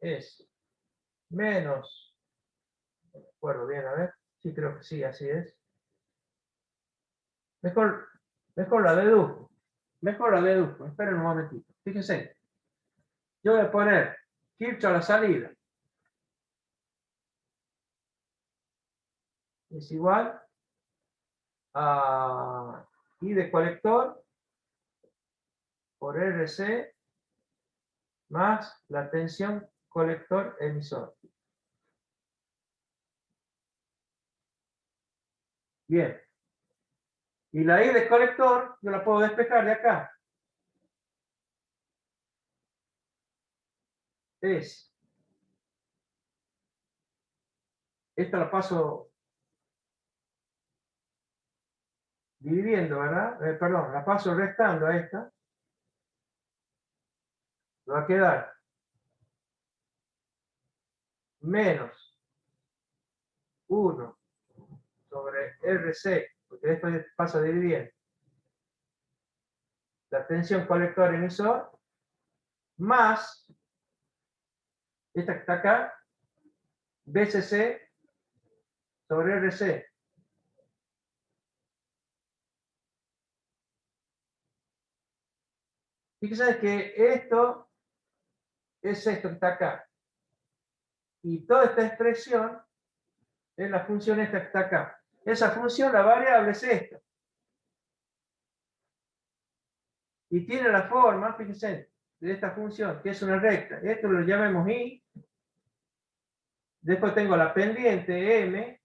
es menos, no me acuerdo bien, a ver, sí creo que sí, así es. Mejor la deduzco. Mejor la deduzco. Esperen un momentito. Fíjense. Yo voy a poner Kirchhoff a la salida. Es igual a I de colector por RC más la tensión colector emisor. Bien. Y la I de colector yo la puedo despejar de acá. Esta la paso dividiendo, ¿verdad? Perdón, la paso restando a esta. Me va a quedar menos 1 sobre RC, porque después pasa dividiendo la tensión colector emisor, más esta que está acá, BCC sobre RC. Fíjense que esto es esto que está acá. Y toda esta expresión es la función esta que está acá. Esa función, la variable es esta. Y tiene la forma, fíjense, de esta función, que es una recta. Esto lo llamemos I. Después tengo la pendiente M,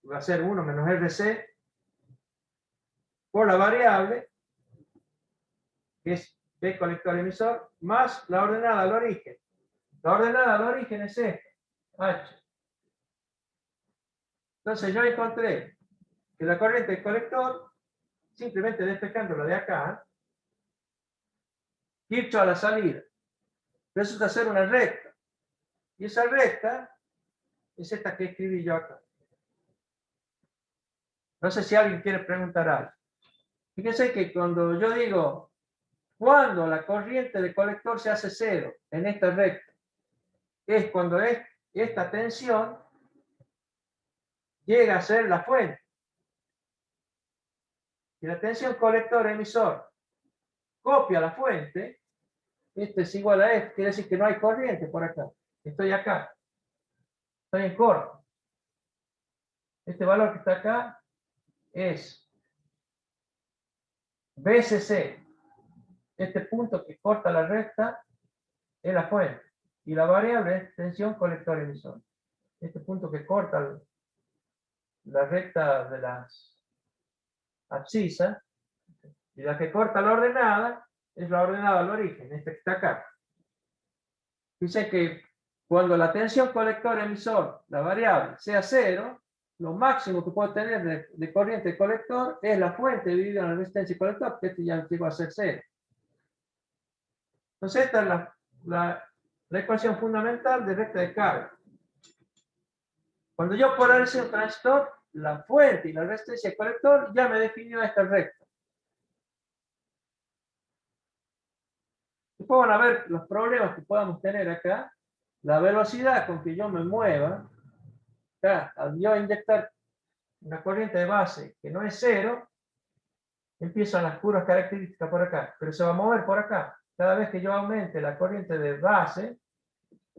va a ser 1 menos RC, por la variable, que es B colector emisor, más la ordenada al origen. La ordenada al origen es esta, H. Entonces yo encontré que la corriente del colector, simplemente despejándola de acá, Kirchhoff a la salida, resulta ser una recta. Y esa recta es esta que escribí yo acá. No sé si alguien quiere preguntar algo. Fíjense que cuando yo digo, cuando la corriente de colector se hace cero en esta recta, es cuando esta tensión llega a ser la fuente. Si la tensión colector-emisor copia la fuente, este es igual a esto, quiere decir que no hay corriente por acá. Estoy acá. Estoy en corto. Este valor que está acá es BCC. Este punto que corta la recta es la fuente. Y la variable es tensión colector-emisor. Este punto que corta la recta de las abscisas, y la que corta la ordenada es la ordenada al origen, esta que está acá. Dice que cuando la tensión colector-emisor, la variable, sea cero, lo máximo que puedo tener de corriente colector es la fuente dividida en la resistencia colector, que este ya llegó a ser cero. Entonces esta es la ecuación fundamental de recta de carga. Cuando yo polarice un transistor, la fuente y la resistencia colector ya me definió esta recta. Después van a ver los problemas que podamos tener acá. La velocidad con que yo me mueva, acá, al yo inyectar una corriente de base que no es cero, empiezan las curvas características por acá, pero se va a mover por acá. Cada vez que yo aumente la corriente de base,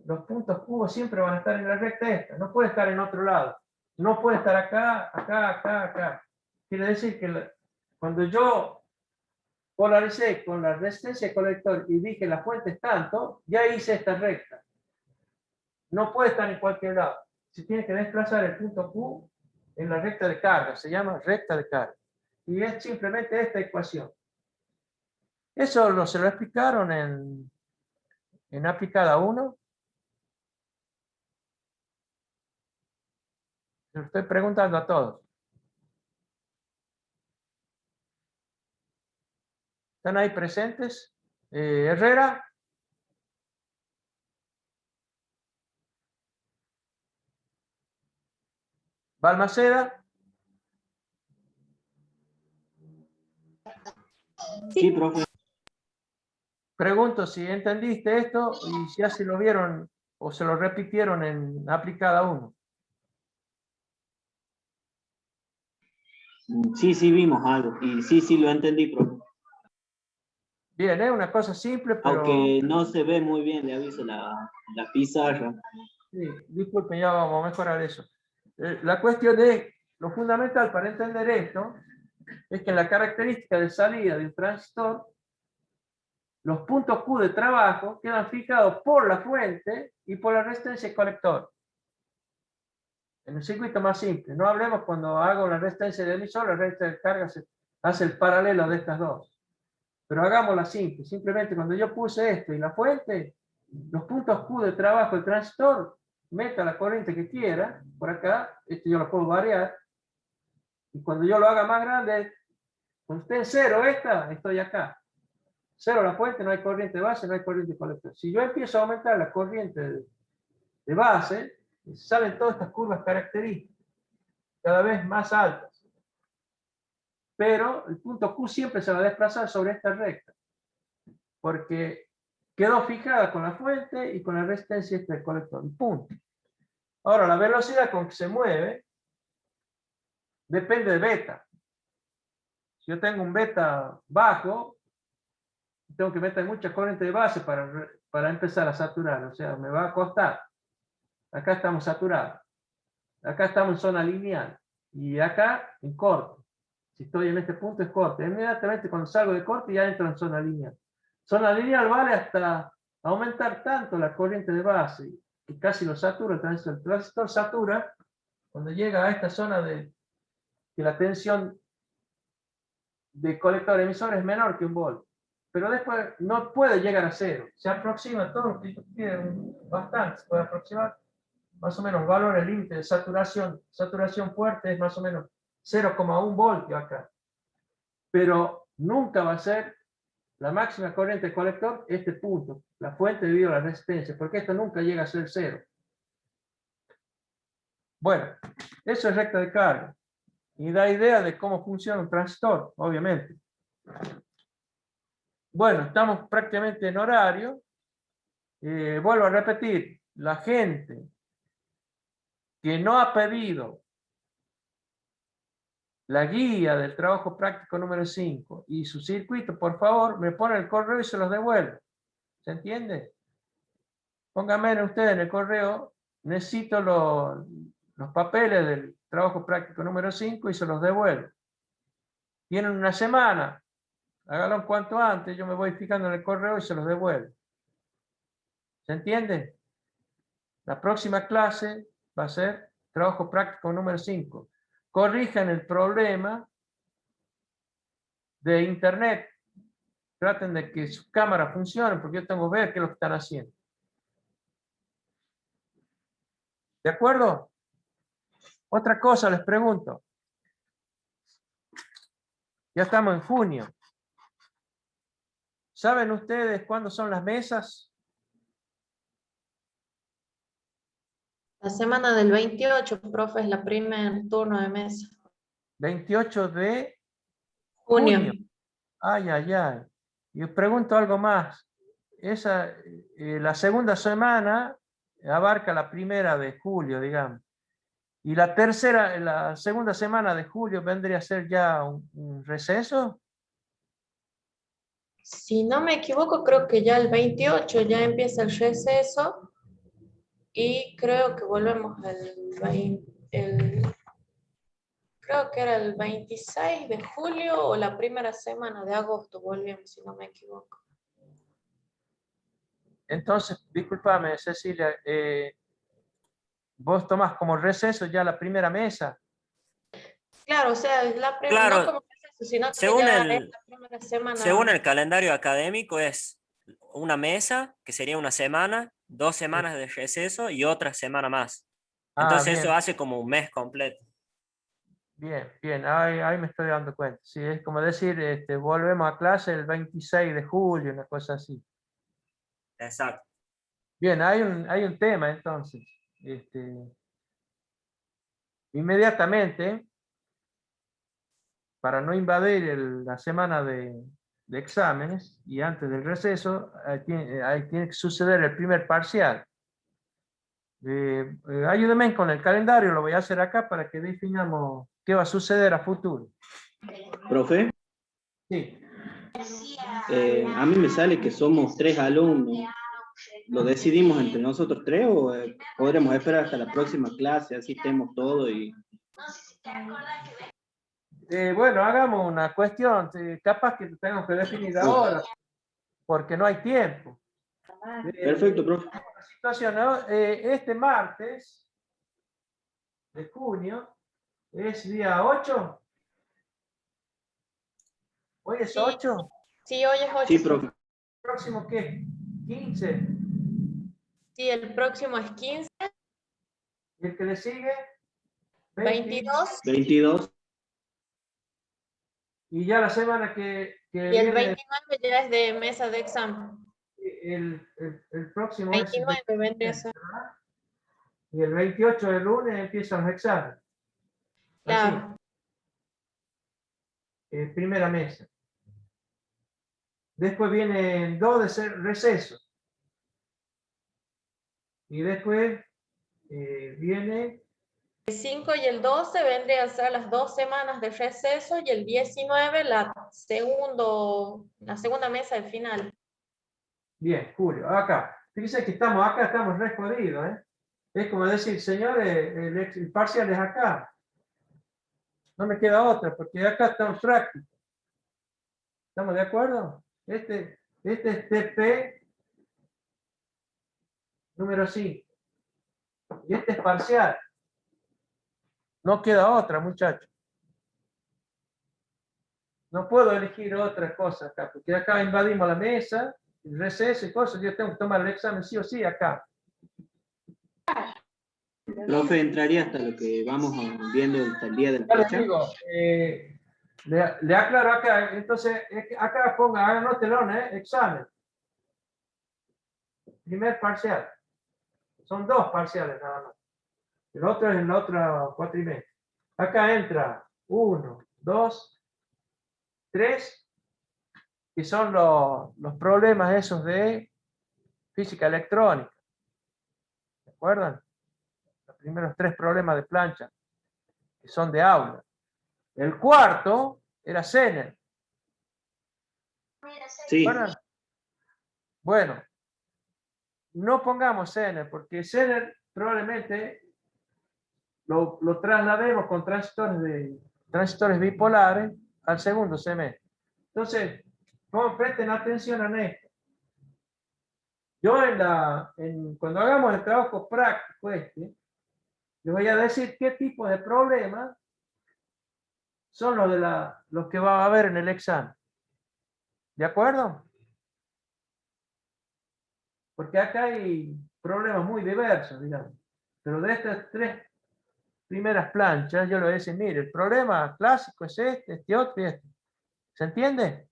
los puntos cubos siempre van a estar en la recta esta, no puede estar en otro lado. No puede estar acá, acá, acá, acá. Quiere decir que cuando yo polaricé con la resistencia de colector y dije la fuente es tanto, ya hice esta recta. No puede estar en cualquier lado. Se tiene que desplazar el punto Q en la recta de carga. Se llama recta de carga. Y es simplemente esta ecuación. Eso se lo explicaron en aplicada 1. Se lo estoy preguntando a todos. ¿Están ahí presentes? Herrera. Balmaceda. Sí, profe. Pregunto si entendiste esto y si ya se lo vieron o se lo repitieron en aplicada 1. Sí, sí vimos algo. Y sí, lo entendí, profe. Bien, es una cosa simple, pero... Aunque no se ve muy bien, le aviso la pizarra. Sí, disculpen, ya vamos a mejorar eso. La cuestión es, lo fundamental para entender esto, es que en la característica de salida de un transistor, los puntos Q de trabajo quedan fijados por la fuente y por la resistencia del colector. En el circuito más simple. No hablemos cuando hago la resistencia de emisor, la resistencia de carga hace el paralelo de estas dos. Pero hagámosla simple. Simplemente cuando yo puse esto y la fuente, los puntos Q de trabajo del transistor, meta la corriente que quiera, por acá, esto yo lo puedo variar, y cuando yo lo haga más grande, cuando esté en cero estoy acá. Cero la fuente, no hay corriente de base, no hay corriente de colector. Si yo empiezo a aumentar la corriente de base, salen todas estas curvas características, cada vez más altas. Pero el punto Q siempre se va a desplazar sobre esta recta, porque quedó fijada con la fuente y con la resistencia del colector. Punto. Ahora, la velocidad con que se mueve depende de beta. Si yo tengo un beta bajo, tengo que meter mucha corriente de base para empezar a saturar. O sea, me va a costar. Acá estamos saturados. Acá estamos en zona lineal. Y acá en corte. Si estoy en este punto es corte. Inmediatamente cuando salgo de corte ya entro en zona lineal. Zona lineal vale hasta aumentar tanto la corriente de base que casi lo satura el transistor. El transistor satura cuando llega a esta zona de que la tensión de colector emisor es menor que 1 volt. Pero después no puede llegar a cero. Se aproxima todo lo que bastante. Se puede aproximar más o menos valores límite de saturación. Saturación fuerte es más o menos 0,1 voltio acá. Pero nunca va a ser la máxima corriente de colector este punto, la fuente debido a la resistencia, porque esto nunca llega a ser cero. Bueno, eso es recta de carga. y da idea de cómo funciona un transistor, obviamente. Bueno, estamos prácticamente en horario. Vuelvo a repetir, la gente que no ha pedido la guía del trabajo práctico número 5 y su circuito, por favor, me pone el correo y se los devuelvo. ¿Se entiende? Pónganme ustedes en el correo, necesito los papeles del trabajo práctico número 5 y se los devuelvo. Tienen una semana, háganlo cuanto antes, yo me voy fijando en el correo y se los devuelvo. ¿Se entiende? La próxima clase va a ser trabajo práctico número 5. Corrijan el problema de internet. Traten de que su cámara funcione, porque yo tengo que ver qué es lo que están haciendo. ¿De acuerdo? Otra cosa les pregunto. Ya estamos en junio. ¿Saben ustedes cuándo son las mesas? La semana del 28, profe, es la primer turno de mesa. 28 de Junio. junio. Ay, ay, ay. Y os pregunto algo más. La segunda semana abarca la primera de julio, digamos. Y la segunda semana de julio vendría a ser ya un receso. Si no me equivoco, creo que ya el 28 ya empieza el receso y creo que volvemos creo que era el 26 de julio o la primera semana de agosto volvemos, si no me equivoco. Entonces, discúlpame, Cecilia, vos tomás como receso ya la primera mesa. Claro, o sea, es la primera, Claro, no como receso, sino que según ya el- es la primera semana. Según el calendario académico es una mesa, que sería una semana, 2 semanas de receso y otra semana más. Ah, Entonces bien, eso hace como un mes completo. bien, bien. Ahí me estoy dando cuenta. Sí, es como decir, volvemos a clase el 26 de julio, una cosa así. Exacto. Bien, hay un tema entonces. Inmediatamente, para no invadir la semana de exámenes y antes del receso, ahí tiene que suceder el primer parcial. Ayúdenme con el calendario, lo voy a hacer acá para que definamos qué va a suceder a futuro. Profe, Sí. a mí me sale que somos 3 alumnos. ¿Lo decidimos entre nosotros 3 o podremos esperar hasta la próxima clase, así tenemos todo y... Bueno, hagamos una cuestión, capaz que tenemos que definir ahora, porque no hay tiempo. Perfecto, profe. La situación, ¿no? Este martes de junio es día 8. ¿Hoy es Sí. 8? Sí, hoy es 8. Sí, profe. ¿Próximo qué? 15. Sí, el próximo es 15, ¿Y el que le sigue? 22 22. Y ya la semana que y el viene, 29 ya es de mesa de examen. el próximo es 29 vendría a ser. y el 28 de lunes empiezan los exámenes. Así, Claro. primera mesa. Después vienen 2 de receso. Y después viene El 5 y el 12 vendrían a ser las 2 semanas de receso y el 19 la segunda mesa del final. bien, Julio, acá. Fíjense que estamos re jodidos, ¿eh? Es como decir, señores, el parcial es acá. No me queda otra, porque acá estamos prácticos. ¿Estamos de acuerdo? Este es TP número 5. Y este es parcial. No queda otra, muchachos. No puedo elegir otra cosa acá, porque acá invadimos la mesa, el receso y cosas. Yo tengo que tomar el examen sí o sí acá. Profe, entraría hasta lo que vamos viendo hasta el día de la Ya les fecha. digo, le aclaro acá, entonces acá ponga, anótelo, examen. Primer parcial. Son 2 parciales nada más. El otro es en la otra cuatrimestre. Acá entra 1, 2, 3, que son los problemas esos de física electrónica. ¿Se acuerdan? Los primeros 3 problemas de plancha, que son de aula. El cuarto era Zener. Sí, Bueno, no pongamos Zener, porque Zener probablemente lo traslademos con transistores bipolares al segundo semestre. Entonces, presten atención a esto. Yo cuando hagamos el trabajo práctico les voy a decir qué tipo de problemas son los que va a haber en el examen. ¿De acuerdo? Porque acá hay problemas muy diversos, digamos. Pero de estas 3 primeras planchas, yo le voy a decir, mire, el problema clásico es este otro y este. ¿Se entiende?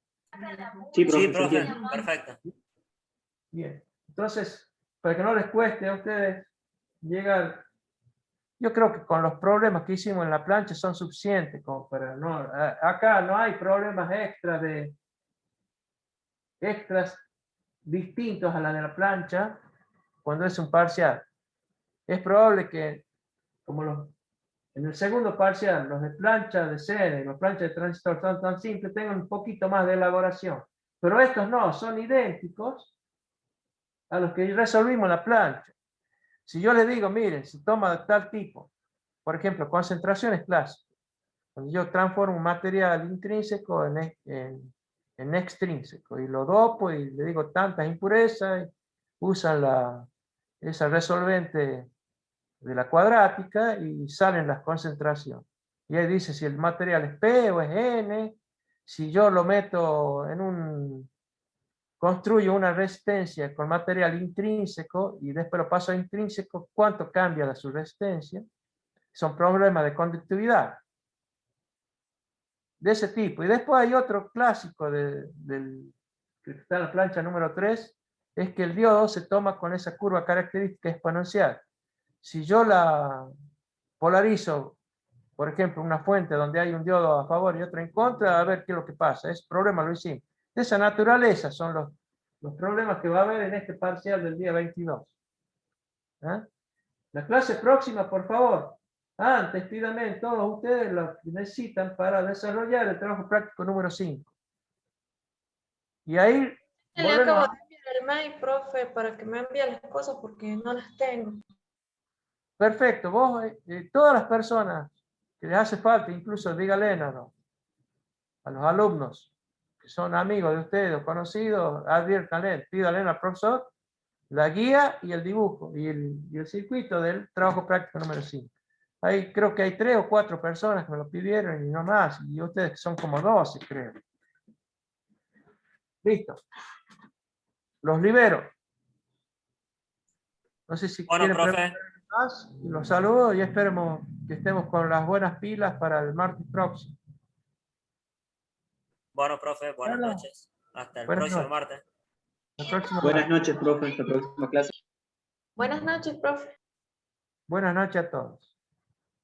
sí, profe. Sí, se profe, entiende. perfecto. Bien. Entonces, para que no les cueste a ustedes llegar, yo creo que con los problemas que hicimos en la plancha son suficientes como para acá no hay problemas extras distintos a la de la plancha cuando es un parcial. Es probable que, como en el segundo parcial, los de plancha de sede y los planchas de transistor son tan simples, tengan un poquito más de elaboración. Pero estos no, son idénticos a los que resolvimos en la plancha. Si yo les digo, miren, si toma tal tipo, por ejemplo, concentraciones clásicas, cuando yo transformo un material intrínseco en extrínseco y lo dopo y le digo tantas impurezas, usan esa resolvente de la cuadrática y salen las concentraciones. Y ahí dice si el material es P o es N, si yo lo meto construyo una resistencia con material intrínseco y después lo paso a intrínseco, ¿cuánto cambia su resistencia? Son problemas de conductividad de ese tipo. Y después hay otro clásico que está en la plancha número 3, es que el diodo se toma con esa curva característica exponencial. Si yo la polarizo, por ejemplo, una fuente donde hay un diodo a favor y otro en contra, a ver qué es lo que pasa. Ese problema lo hicimos. De esa naturaleza son los problemas que va a haber en este parcial del día 22. ¿Eh? La clase próxima, por favor, antes pídanme todos ustedes lo que necesitan para desarrollar el trabajo práctico número 5. Y ahí Le acabo de enviar el mail, profe, para que me envíe las cosas porque no las tengo. Perfecto, vos, todas las personas que les hace falta, incluso díganle a los alumnos que son amigos de ustedes o conocidos, adviértanle, pídanle al profesor la guía y el dibujo y el circuito del trabajo práctico número 5. Ahí creo que hay 3 o 4 personas que me lo pidieron y no más, y ustedes son como 12, creo. Listo. Los libero. No sé si Bueno, quieren profe. preguntar más. Los saludo y esperemos que estemos con las buenas pilas para el martes próximo. Bueno, profe, buenas Bueno, noches. Hasta el buenas próximo noches. martes. La próxima Buenas noches, profe. Hasta la próxima clase. Buenas noches, profe. Buenas noches a todos.